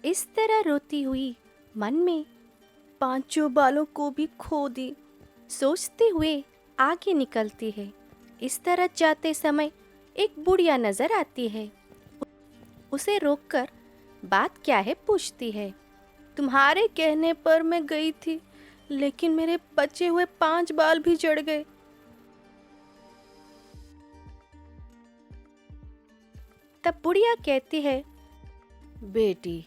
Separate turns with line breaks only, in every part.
इस तरह रोती हुई मन में पांचों बालों को भी खो दी सोचते हुए आगे निकलती है। इस तरह जाते समय एक बुढ़िया नजर आती है। उसे रोककर बात क्या है पूछती है। तुम्हारे कहने पर मैं गई थी, लेकिन मेरे बचे हुए 5 बाल भी झड़ गए। तब बुढ़िया कहती है, बेटी,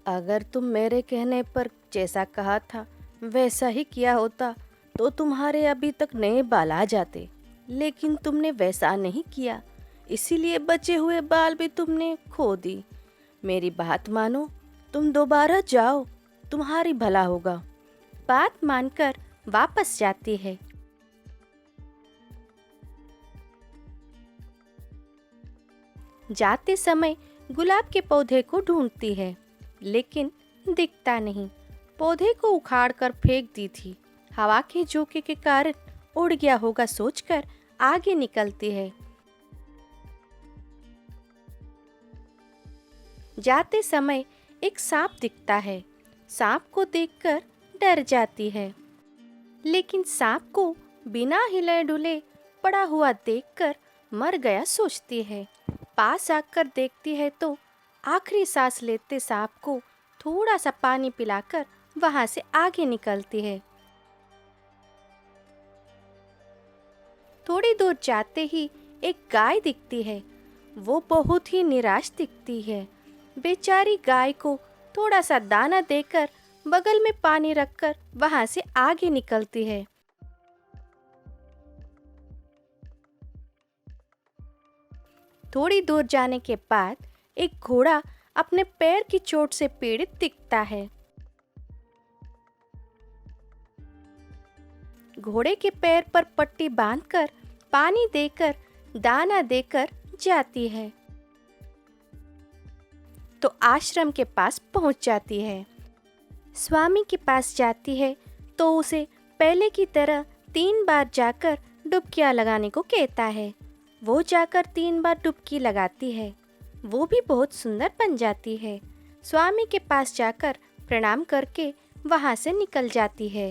अगर तुम मेरे कहने पर जैसा कहा था वैसा ही किया होता तो तुम्हारे अभी तक नए बाल आ जाते, लेकिन तुमने वैसा नहीं किया, इसीलिए बचे हुए बाल भी तुमने खो दी। मेरी बात मानो, तुम दोबारा जाओ, तुम्हारी भला होगा। बात मानकर वापस जाती है। जाते समय गुलाब के पौधे को ढूंढती है, लेकिन दिखता नहीं। पौधे को उखाड़कर फेंक दी थी। हवा के झोंके के कारण उड़ गया होगा सोचकर आगे निकलती है। जाते समय एक सांप दिखता है। सांप को देखकर डर जाती है, लेकिन सांप को बिना हिले डुले पड़ा हुआ देखकर मर गया सोचती है। पास आकर देखती है तो आखिरी सांस लेते सांप को थोड़ा सा पानी पिलाकर वहां से आगे निकलती है। थोड़ी दूर जाते ही एक गाय दिखती है। वो बहुत ही निराश दिखती है। बेचारी गाय को थोड़ा सा दाना देकर बगल में पानी रखकर वहां से आगे निकलती है। थोड़ी दूर जाने के बाद एक घोड़ा अपने पैर की चोट से पीड़ित दिखता है। घोड़े के पैर पर पट्टी बांधकर पानी देकर दाना देकर जाती है तो आश्रम के पास पहुंच जाती है। स्वामी के पास जाती है तो उसे पहले की तरह 3 बार जाकर डुबकियां लगाने को कहता है। वो जाकर 3 बार डुबकी लगाती है। वो भी बहुत सुंदर बन जाती है। स्वामी के पास जाकर प्रणाम करके वहां से निकल जाती है।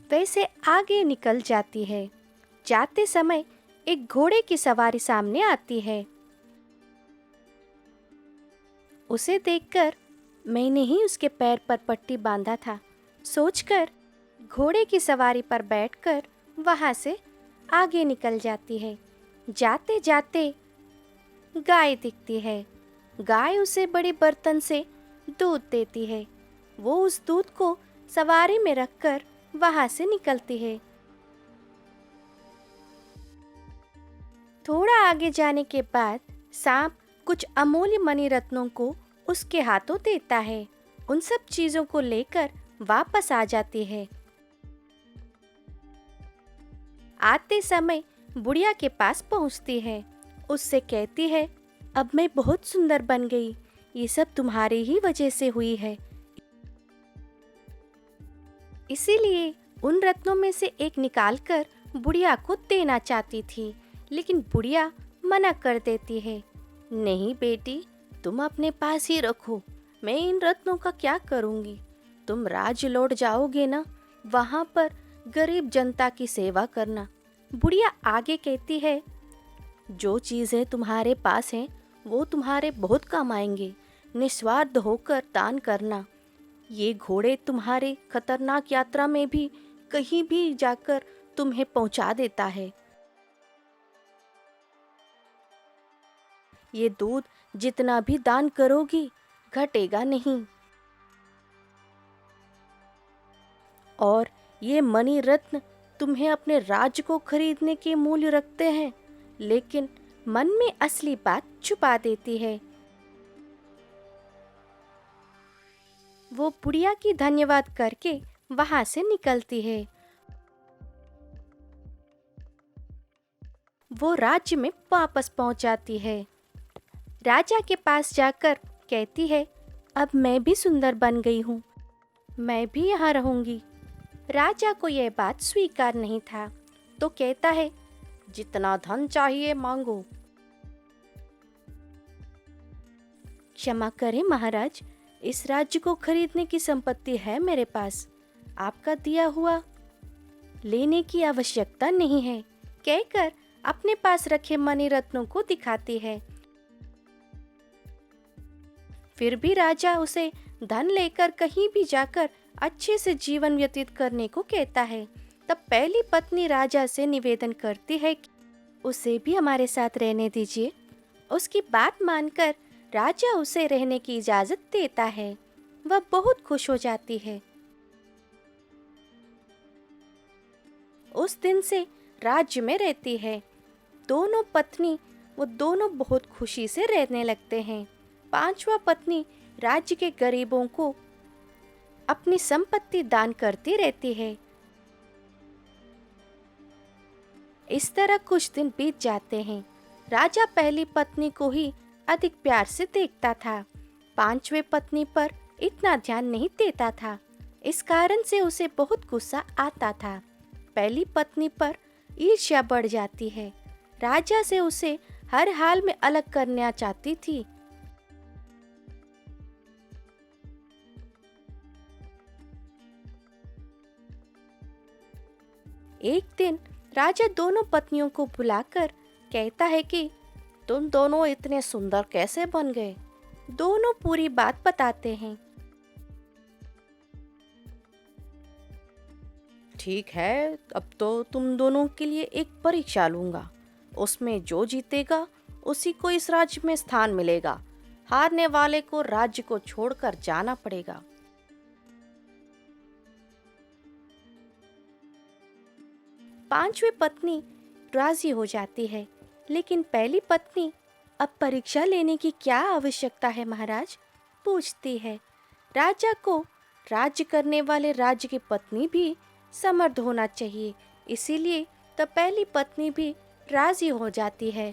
वैसे आगे निकल जाती है। जाते समय एक घोड़े की सवारी सामने आती है। उसे देखकर मैंने ही उसके पैर पर पट्टी बांधा था सोचकर घोड़े की सवारी पर बैठकर वहां से आगे निकल जाती है। जाते जाते गाय दिखती है। गाय उसे बड़े बर्तन से दूध देती है। वो उस दूध को सवारी में रखकर वहां से निकलती है। थोड़ा आगे जाने के बाद सांप कुछ अमूल्य मणि रत्नों को उसके हाथों देता है। उन सब चीजों को लेकर वापस आ जाती है। आते समय बुढ़िया के पास पहुंचती है। उससे कहती है, अब मैं बहुत सुंदर बन गई, ये सब तुम्हारी ही वजह से हुई है। इसीलिए उन रत्नों में से एक निकालकर बुढ़िया को देना चाहती थी, लेकिन बुढ़िया मना कर देती है। नहीं बेटी, तुम अपने पास ही रखो, मैं इन रत्नों का क्या करूंगी। तुम राज्य लौट जाओगे ना, वहां पर गरीब जनता की सेवा करना। बुढ़िया आगे कहती है, जो चीजें तुम्हारे पास हैं वो तुम्हारे बहुत काम आएंगे। निस्वार्थ होकर दान करना। ये घोड़े तुम्हारे खतरनाक यात्रा में भी कहीं भी जाकर तुम्हें पहुंचा देता है। ये दूध जितना भी दान करोगी घटेगा नहीं। और ये मणि रत्न तुम्हें अपने राज्य को खरीदने के मूल्य रखते हैं, लेकिन मन में असली बात छुपा देती है। वो बुढ़िया की धन्यवाद करके वहां से निकलती है। वो राज्य में वापस पहुंच जाती है। राजा के पास जाकर कहती है, अब मैं भी सुंदर बन गई हूँ, मैं भी यहाँ रहूंगी। राजा को यह बात स्वीकार नहीं था, तो कहता है, जितना धन चाहिए मांगो। क्षमा करें महाराज, इस राज्य को खरीदने की संपत्ति है मेरे पास, आपका दिया हुआ लेने की आवश्यकता नहीं है, कहकर अपने पास रखे मणि रत्नों को दिखाती है। फिर भी राजा उसे धन लेकर कहीं भी जाकर अच्छे से जीवन व्यतीत करने को कहता है। तब पहली पत्नी राजा से निवेदन करती है कि उसे भी हमारे साथ रहने दीजिए। उसकी बात मानकर राजा उसे रहने की इजाजत देता है। वह बहुत खुश हो जाती है। उस दिन से राज्य में रहती है। दोनों पत्नी वो दोनों बहुत खुशी से रहने लगते हैं। पांचवा पत्नी राज्य के गरीबों को अपनी संपत्ति दान करती रहती है। इस तरह कुछ दिन बीत जाते हैं। राजा पहली पत्नी को ही अधिक प्यार से देखता था, पांचवें पत्नी पर इतना ध्यान नहीं देता था। इस कारण से उसे बहुत गुस्सा आता था। पहली पत्नी पर ईर्ष्या बढ़ जाती है। राजा से उसे हर हाल में अलग करना चाहती थी। एक दिन राजा दोनों पत्नियों को बुलाकर कहता है कि तुम दोनों इतने सुंदर कैसे बन गए। दोनों पूरी बात बताते हैं। ठीक है, अब तो तुम दोनों के लिए एक परीक्षा लूंगा। उसमें जो जीतेगा उसी को इस राज्य में स्थान मिलेगा। हारने वाले को राज्य को छोड़कर जाना पड़ेगा। पांचवी पत्नी राजी हो जाती है, लेकिन पहली पत्नी अब परीक्षा लेने की क्या आवश्यकता है महाराज, पूछती है। राजा को राज्य करने वाले राज्य की पत्नी भी समर्थ होना चाहिए, इसीलिए तब पहली पत्नी भी राजी हो जाती है।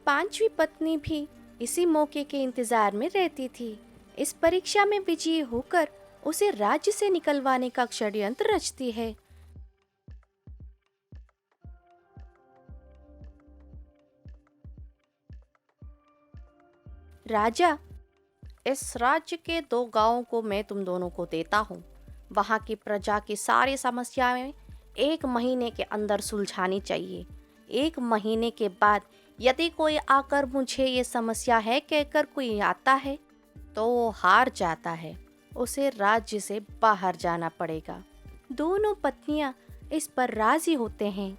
पांचवी पत्नी भी इसी मौके के इंतजार में रहती थी। इस परीक्षा में विजयी होकर उसे राज्य से निकलवाने का षड्यंत्र रचती है। राजा, इस राज्य के 2 गांवों को मैं तुम दोनों को देता हूँ। वहाँ की प्रजा की सारी समस्याएं 1 महीने के अंदर सुलझानी चाहिए। 1 महीने के बाद यदि कोई आकर मुझे ये समस्या है कहकर कोई आता है तो वो हार जाता है, उसे राज्य से बाहर जाना पड़ेगा। दोनों पत्नियां इस पर राजी होते हैं।